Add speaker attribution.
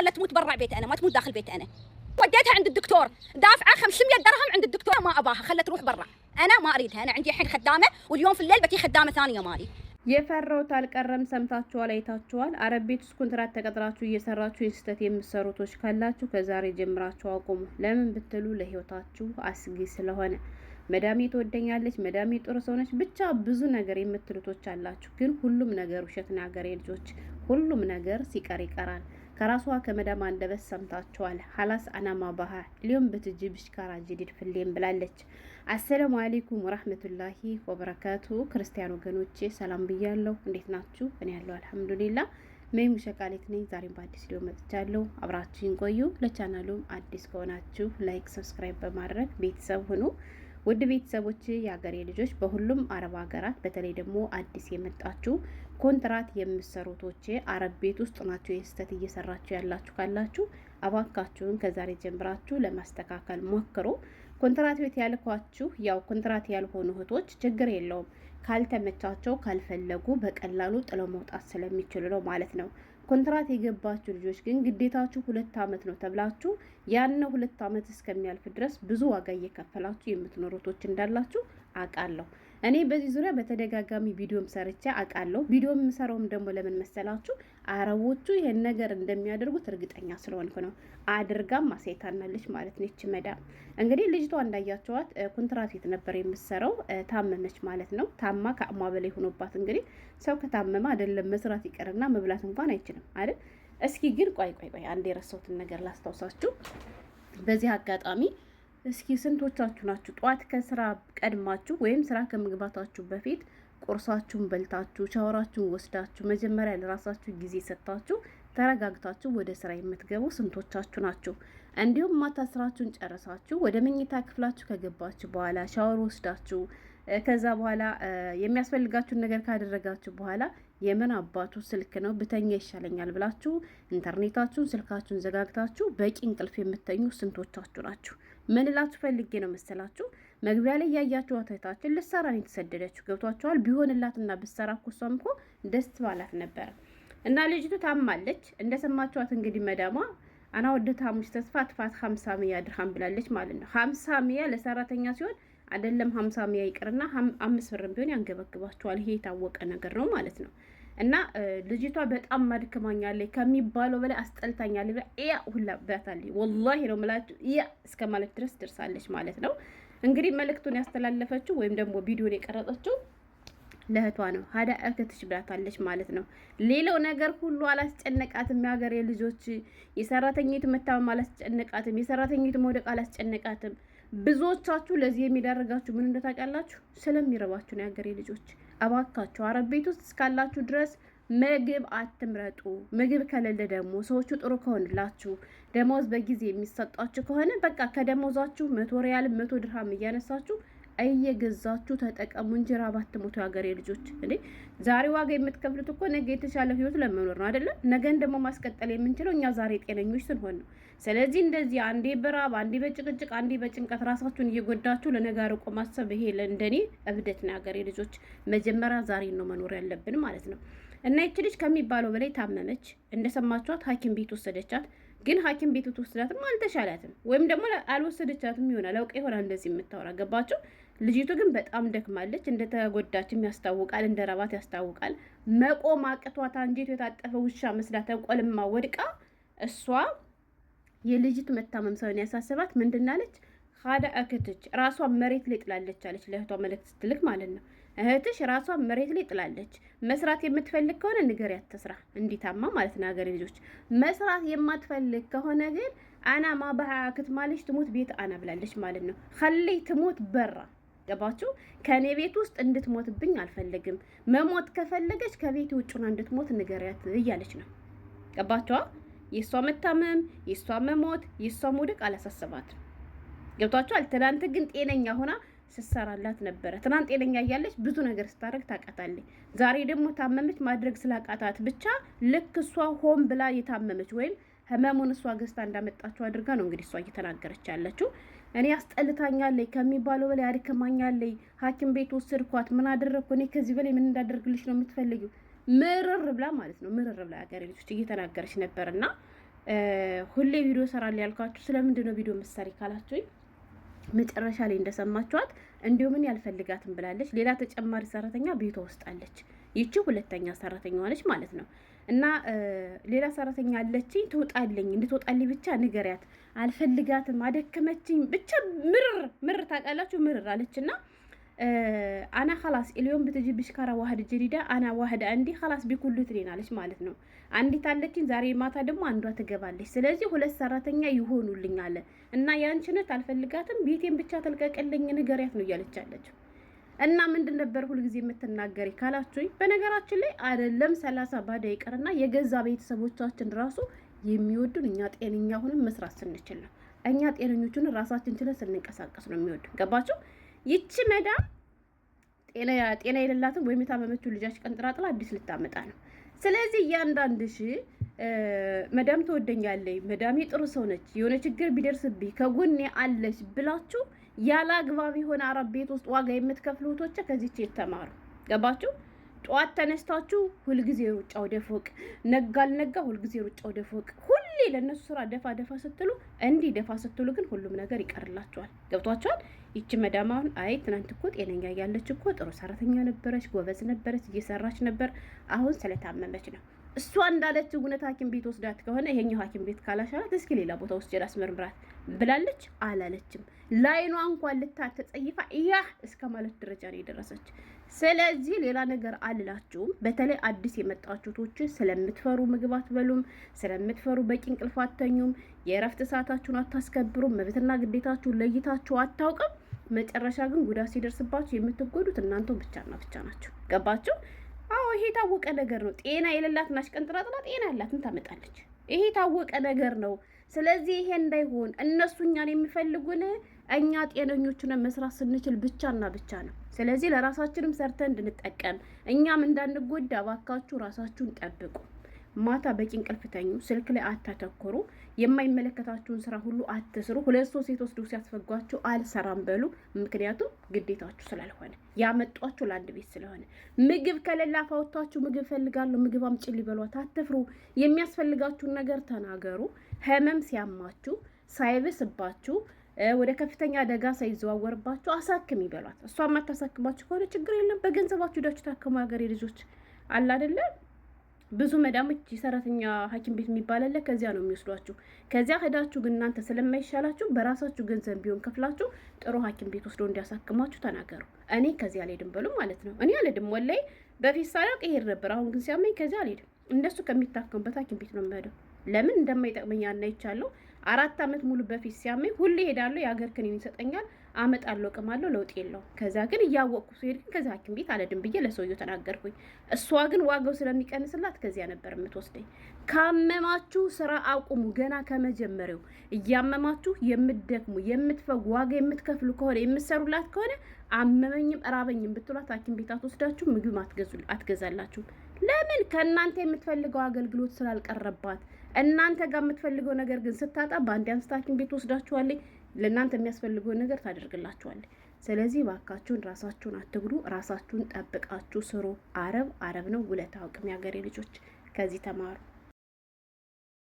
Speaker 1: خلت تموت برا بيتي انا، ما تموت داخل بيتي انا. وديتها عند الدكتور دافعه 500 درهم عند الدكتور، ما اباها، خلت تروح برا. انا ما اريدها، انا عندي الحين خدامه واليوم في الليل بتي خدامه ثانيه مالي.
Speaker 2: የፈራው ታልቀረም ሰምታችኋል፣ አይታችኋል። አረብ ቤት ውስጥ ኮንትራት ተቀጥራችሁ እየሰራችሁ የስተት የምትሰሩቶች ካላችሁ ከዛሬ ጀምራችሁ አቁሙ። ለምን ብትሉ ለህይወታችሁ አስጊ ስለሆነ። መዳሜ ትወደኛለች፣ መዳሜ ጥሩ ሰው ነች፣ ብቻ ብዙ ነገር የምትሉቶች አላችሁ። ግን ሁሉም ነገር ውሸት ነው ያገሬ ልጆች። ሁሉም ነገር ሲቀር ይቀራል። ከራሷ ከመዳም አንደበት ሰምታችኋል። ሀላስ አናማ ባህ ሊዮም በትጅብሽ ካራ ጀዲድ ፍሌም ብላለች። አሰላሙ አለይኩም ወራህመቱላሂ ወበረካቱ። ክርስቲያን ወገኖቼ ሰላም ብያለሁ። እንዴት ናችሁ? እኔ ያለው አልሐምዱሊላህ። ሜሙ ሸቃሌት ነኝ። ዛሬም በአዲስ ቪዲዮ መጥቻለሁ። አብራችሁን ቆዩ። ለቻናሉም አዲስ ከሆናችሁ ላይክ፣ ሰብስክራይብ በማድረግ ቤተሰብ ሁኑ። ውድ ቤተሰቦች የሀገሬ ልጆች በሁሉም አረብ ሀገራት በተለይ ደግሞ አዲስ የመጣችሁ ኮንትራት የምትሰሩቶቼ አረብ ቤት ውስጥ ናችሁ የስተት እየሰራችሁ ያላችሁ ካላችሁ አባካችሁን ከዛሬ ጀምራችሁ ለማስተካከል ሞክሩ። ኮንትራት ቤት ያልኳችሁ ያው ኮንትራት ያልሆኑ እህቶች ችግር የለውም ካልተመቻቸው ካልፈለጉ በቀላሉ ጥለው መውጣት ስለሚችሉ ነው ማለት ነው። ኮንትራት የገባችሁ ልጆች ግን ግዴታችሁ 2 አመት ነው ተብላችሁ ያን 2 አመት እስከሚያልፍ ድረስ ብዙ ዋጋ እየከፈላችሁ የምትኖሩቶች እንዳላችሁ አውቃለሁ። እኔ በዚህ ዙሪያ በተደጋጋሚ ቪዲዮም ሰርቼ አውቃለሁ። ቪዲዮም የምሰራውም ደግሞ ለምን መሰላችሁ? አረቦቹ ይሄን ነገር እንደሚያደርጉት እርግጠኛ ስለሆንኩ ነው። አድርጋም ማሳይታናለች ማለት ነው። እቺ መዳም እንግዲህ ልጅቷ እንዳያቸዋት ኮንትራት ቤት ነበር የምትሰራው። ታመመች ማለት ነው። ታማ ከአሟ በላይ ሆኖባት እንግዲህ ሰው ከታመመ አይደለም መስራት ይቀርና መብላት እንኳን አይችልም አይደል? እስኪ ግን ቆይ አንድ የረሳሁትን ነገር ላስታውሳችሁ በዚህ አጋጣሚ። እስኪ ስንቶቻችሁ ናችሁ ጧት ከስራ ቀድማችሁ ወይም ስራ ከመግባታችሁ በፊት ቁርሳችሁን በልታችሁ ሻወራችሁን ወስዳችሁ መጀመሪያ ለራሳችሁ ጊዜ ሰጣችሁ ተረጋግታችሁ ወደ ስራ የምትገቡ ስንቶቻችሁ ናችሁ? እንዲሁም ማታ ስራችሁን ጨረሳችሁ ወደ መኝታ ክፍላችሁ ከገባችሁ በኋላ ሻወር ወስዳችሁ ከዛ በኋላ የሚያስፈልጋችሁን ነገር ካደረጋችሁ በኋላ የምን አባቱ ስልክ ነው ብተኛ ይሻለኛል ብላችሁ ኢንተርኔታችሁን ስልካችሁን ዘጋግታችሁ በቂ እንቅልፍ የምተኙ ስንቶቻችሁ ናችሁ? ምን እላችሁ ፈልጌ ነው መሰላችሁ? መግቢያ ላይ ያያችሁ አታይታችን ልትሰራ ነው የተሰደደችው። ገብቷችኋል? ቢሆንላትና ብትሰራ እኮ እሷም እኮ ደስ ባላት ነበረ። እና ልጅቱ ታማለች እንደሰማችኋት። እንግዲህ መዳሟ አና ወደ ታሙሽ ተስፋ ጥፋት 50 ሚያ ድርሃም ብላለች ማለት ነው። 50 ሚያ ለሰራተኛ ሲሆን አይደለም 50 ሚያ ይቅርና 5 ብርም ቢሆን ያንገበግባችኋል። ይሄ የታወቀ ነገር ነው ማለት ነው። እና ልጅቷ በጣም ማድከማኛለች ከሚባለው በላይ አስጠልታኛለች ብላ ያ ሁላ ባታለች። ወላሂ ነው ማለት ያ እስከ ማለት ድረስ ደርሳለች ማለት ነው። እንግዲህ መልእክቱን ያስተላለፈችው ወይም ደግሞ ቪዲዮን የቀረጸችው ለእህቷ ነው። ሀዳ እህትሽ ብላታለች ማለት ነው። ሌላው ነገር ሁሉ አላስጨነቃትም። የሀገሬ ልጆች የሰራተኛይቱ መታመም አላስጨነቃትም። የሰራተኛይቱ መውደቅ አላስጨነቃትም። ብዙዎቻችሁ ለዚህ የሚዳርጋችሁ ምን እንደታውቃላችሁ? ስለሚረባችሁ ነው። የሀገሬ ልጆች እባካችሁ አረብ ቤት ውስጥ እስካላችሁ ድረስ ምግብ አትምረጡ። ምግብ ከሌለ ደግሞ ሰዎቹ ጥሩ ከሆንላችሁ ደሞዝ በጊዜ የሚሰጣችሁ ከሆነ በቃ ከደሞዛችሁ 100 ሪያል 100 ድርሃም እያነሳችሁ እየገዛችሁ ተጠቀሙ እንጂ ራብ አትሞቱ። የሀገሬ ልጆች እንዴ ዛሬ ዋጋ የምትከፍሉት እኮ ነገ የተሻለ ህይወት ለመኖር ነው አይደለም? ነገን ደግሞ ማስቀጠል የምንችለው እኛ ዛሬ ጤነኞች ስንሆን ነው። ስለዚህ እንደዚህ አንዴ በራብ አንዴ በጭቅጭቅ አንዴ በጭንቀት ራሳችሁን እየጎዳችሁ ለነገ ርቆ ማሰብ ይሄ ለእንደኔ እብደት ነው። የሀገሬ ልጆች መጀመሪያ ዛሬ ነው መኖር ያለብን ማለት ነው። እና ይቺ ልጅ ከሚባለው በላይ ታመመች። እንደሰማችኋት ሐኪም ቤት ወሰደቻት። ግን ሐኪም ቤት ወሰዳትም አልተሻላትም፣ ወይም ደግሞ አልወሰደቻትም ይሆናል አውቀ ይሆናል እንደዚህ የምታወራ ገባችሁ? ልጅቱ ግን በጣም ደክማለች። እንደተጎዳችም ያስታውቃል፣ እንደረባት ያስታውቃል። መቆም አቅቷት አንጀቱ የታጠፈ ውሻ መስላ ተቆልማ ወድቃ እሷ የልጅቱ መታመም ሰውን ያሳሰባት ምንድናለች? ሀዳ እህትሽ ራሷን መሬት ላይ ጥላለች አለች። ለእህቷ መልእክት ስትልክ ማለት ነው። እህትሽ ራሷን መሬት ላይ ጥላለች። መስራት የምትፈልግ ከሆነ ንገሪያት ትስራ፣ እንዲታማ ማለት ነው። ሀገሬ ልጆች መስራት የማትፈልግ ከሆነ ግን አና ማባህ ክትማለች ትሞት ቤት አና ብላለች ማለት ነው። ኸለይ ትሞት በራ ገባችሁ? ከኔ ቤት ውስጥ እንድትሞትብኝ አልፈልግም። መሞት ከፈለገች ከቤት ውጭና እንድትሞት ንገሪያት እያለች ነው። ገባችኋ? የሷ መታመም፣ የሷ መሞት፣ የሷ መውደቅ አላሳሰባትም። ገብቷችኋል? ትናንት ግን ጤነኛ ሆና ስትሰራላት ነበረ። ትናንት ጤነኛ እያለች ብዙ ነገር ስታደርግ ታውቃታለች። ዛሬ ደግሞ ታመመች። ማድረግ ስላቃታት ብቻ ልክ እሷ ሆን ብላ የታመመች ወይም ህመሙን እሷ ገዝታ እንዳመጣችው አድርጋ ነው እንግዲህ እሷ እየተናገረች ያለችው። እኔ አስጠልታኛለች ከሚባለው በላይ አድከማኛለች። ሐኪም ቤት ወሰድኳት። ምን አደረግኩ እኔ? ከዚህ በላይ ምን እንዳደርግልሽ ነው የምትፈልጊው? ምርር ብላ ማለት ነው። ምርር ብላ ሀገሬ ልጆች እየተናገረች ነበርና ሁሌ ቪዲዮ ሰራለሁ ያልኳችሁ ስለምንድን ነው ቪዲዮ መሰሪ ካላችሁኝ መጨረሻ ላይ እንደሰማችኋት እንዲሁ ምን ያልፈልጋትም ብላለች። ሌላ ተጨማሪ ሰራተኛ ቤቷ ውስጥ አለች። ይቺ ሁለተኛ ሰራተኛዋ ነች ማለት ነው። እና ሌላ ሰራተኛ አለችኝ ትውጣልኝ፣ እንድትወጣልኝ ብቻ ንገሪያት፣ አልፈልጋትም፣ አደከመችኝ፣ ብቻ ምርር ታውቃላችሁ፣ ምርር አለችና አና خلاص اليوم بتجي بشكارة واحد جديدة انا واحد عندي خلاص بكل ትሬናለች ማለት ነው። አንዲት አለችኝ ዛሬ ማታ ደግሞ አንዷ ትገባለች። ስለዚህ ሁለት ሰራተኛ ይሆኑልኛል እና ያንቺነት አልፈልጋትም፣ ቤቴን ብቻ ተልቀቀልኝ ንገሪያት ነው እያለቻለች። እና ምንድን ነበር ሁሉ ጊዜ የምትናገሪ ካላችሁኝ፣ በነገራችን ላይ አይደለም 30 ባዳ ይቀርና የገዛ ቤተሰቦቻችን ራሱ የሚወዱን እኛ ጤነኛ ሆነን መስራት ስንችል ነው። እኛ ጤነኞቹን ራሳችን ችለን ስንንቀሳቀስ ነው የሚወዱን። ገባችሁ? ይቺ መዳም ጤና የሌላትን ወይም የታመመችው ልጃች ቀንጥራጥላ አዲስ ልታመጣ ነው። ስለዚህ እያንዳንድሽ መዳም ትወደኛለች፣ መዳሜ ጥሩ ሰው ነች፣ የሆነ ችግር ቢደርስብኝ ከጎኔ አለች ብላችሁ ያለ አግባብ የሆነ አረብ ቤት ውስጥ ዋጋ የምትከፍሉ እህቶቼ ከዚች የተማሩ ገባችሁ? ጠዋት ተነስታችሁ ሁልጊዜ ሩጫ ወደ ፎቅ፣ ነጋል ነጋ ሁልጊዜ ሩጫ ወደ ፎቅ፣ ሁሌ ለነሱ ስራ ደፋ ስትሉ እንዲህ ደፋ ስትሉ ግን ሁሉም ነገር ይቀርላችኋል። ገብቷችኋል? ይቺ መዳም አሁን አይ ትናንት እኮ ጤነኛ ያለች እኮ ጥሩ ሰራተኛ ነበረች፣ ጎበዝ ነበረች፣ እየሰራች ነበር፣ አሁን ስለታመመች ነው። እሷ እንዳለች እውነት ሐኪም ቤት ወስዳት ከሆነ ይሄኛው ሐኪም ቤት ካላሻላት እስኪ ሌላ ቦታ ውስጥ ላስመርምራት ብላለች። አላለችም። ላይኗ እንኳን ልታተጸይፋ ያ እስከ ማለት ደረጃ ነው የደረሰች። ስለዚህ ሌላ ነገር አልላችሁም። በተለይ አዲስ የመጣችሁቶች ስለምትፈሩ ምግብ አትበሉም፣ ስለምትፈሩ በቂ እንቅልፍ አተኙም፣ የእረፍት ሰዓታችሁን አታስከብሩም፣ መብትና ግዴታችሁን ለይታችሁ አታውቅም። መጨረሻ ግን ጉዳት ሲደርስባችሁ የምትጎዱት እናንተው ብቻና ብቻ ናችሁ። ገባችሁ? አዎ ይሄ ታወቀ ነገር ነው። ጤና የሌላትን አሽቀንጥራጥላ ጤና ያላትን ታመጣለች። ይሄ ታወቀ ነገር ነው። ስለዚህ ይሄ እንዳይሆን እነሱ እኛን የሚፈልጉን እኛ ጤነኞቹን መስራት ስንችል ብቻና ብቻ ነው። ስለዚህ ለራሳችንም ሰርተን እንድንጠቀም እኛም እንዳንጎዳ እባካችሁ ራሳችሁን ጠብቁ። ማታ በቂ እንቅልፍ ተኙ። ስልክ ላይ አታተኩሩ። የማይመለከታችሁን ስራ ሁሉ አትስሩ። ሁለት ሶስት ሴት ወስደው ሲያስፈጓችሁ አልሰራም በሉ። ምክንያቱም ግዴታችሁ ስላልሆነ ያመጧችሁ ለአንድ ቤት ስለሆነ። ምግብ ከሌላ አፋውታችሁ ምግብ ፈልጋለሁ ምግብ አምጪልኝ ሊበሏት አትፍሩ። የሚያስፈልጋችሁን ነገር ተናገሩ። ህመም ሲያማችሁ ሳይብስባችሁ ወደ ከፍተኛ አደጋ ሳይዘዋወርባችሁ አሳክም ይበሏት። እሷ ማታሳክማችሁ ከሆነ ችግር የለም። በገንዘባችሁ ሄዳችሁ ታከሙ። ሀገሬ ልጆች አለ አይደለ? ብዙ መዳሞች የሰራተኛ ሐኪም ቤት የሚባል አለ። ከዚያ ነው የሚወስዷችሁ። ከዚያ ሄዳችሁ ግን እናንተ ስለማይሻላችሁ በራሳችሁ ገንዘብ ቢሆን ከፍላችሁ ጥሩ ሐኪም ቤት ወስዶ እንዲያሳክማችሁ ተናገሩ። እኔ ከዚያ አልሄድም በሉ ማለት ነው። እኔ አልሄድም ወላሂ። በፊት ሳላውቅ እሄድ ነበር። አሁን ግን ሲያመኝ ከዚያ አልሄድም። እንደሱ ከሚታከሙበት ሐኪም ቤት ነው የምሄደው። ለምን እንደማይጠቅመኝ አናይቻለሁ። 4 አመት ሙሉ በፊት ሲያመኝ ሁሌ ሄዳለሁ። የሀገር ክኒን ይሰጠኛል፣ አመጣለሁ፣ ቅማለሁ፣ ለውጥ የለውም። ከዛ ግን እያወቅኩ ሲሄድ ግን ከዛ ሐኪም ቤት አልሄድም ብዬ ለሰውየው ተናገርኩኝ። እሷ ግን ዋጋው ስለሚቀንስላት ከዚያ ነበር የምትወስደኝ። ካመማችሁ ስራ አቁሙ። ገና ከመጀመሪያው እያመማችሁ የምትደክሙ የምትፈጉ ዋጋ የምትከፍሉ ከሆነ የምትሰሩላት ከሆነ አመመኝም እራበኝም ብትሏት ሐኪም ቤት አትወስዳችሁ፣ ምግብ አትገዛላችሁ። ለምን? ከእናንተ የምትፈልገው አገልግሎት ስላልቀረባት። እናንተ ጋር የምትፈልገው ነገር ግን ስታጣ በአንድ አንስታ ሐኪም ቤት ወስዳችኋለች። ለእናንተ የሚያስፈልገውን ነገር ታደርግላችኋለች። ስለዚህ ባካችሁን ራሳችሁን አትጉዱ። ራሳችሁን ጠብቃችሁ ስሩ። አረብ ነው ውለታ አውቅም። የሀገሬ ልጆች ከዚህ ተማሩ።